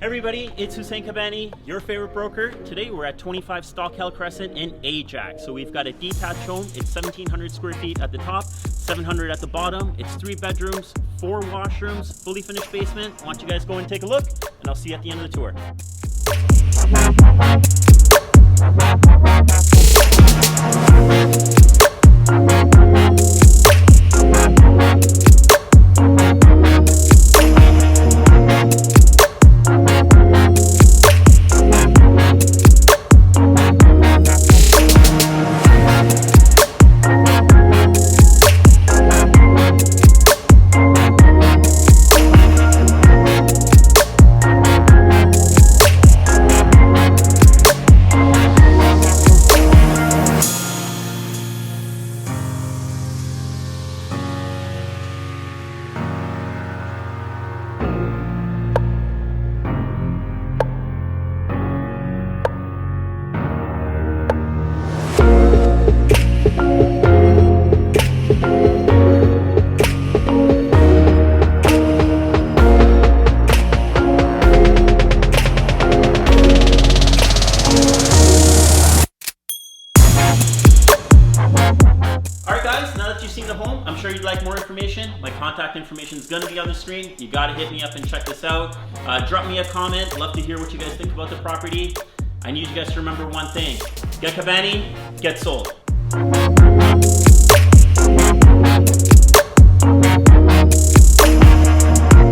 Hey everybody, it's Hussein Kabani, your favorite broker. Today we're at 25 Stockell Crescent in Ajax. So we've got a detached home. It's 1,700 square feet at the top, 700 at the bottom. It's 3 bedrooms, 4 washrooms, fully finished basement. I want you guys to go and take a look, and I'll see you at the end of the tour. Alright guys, now that you've seen the home, I'm sure you'd like more information. My contact information is going to be on the screen. You got to hit me up and check this out. Drop me a comment. Love to hear what you guys think about the property. I need you guys to remember one thing. Get Kabani, get sold.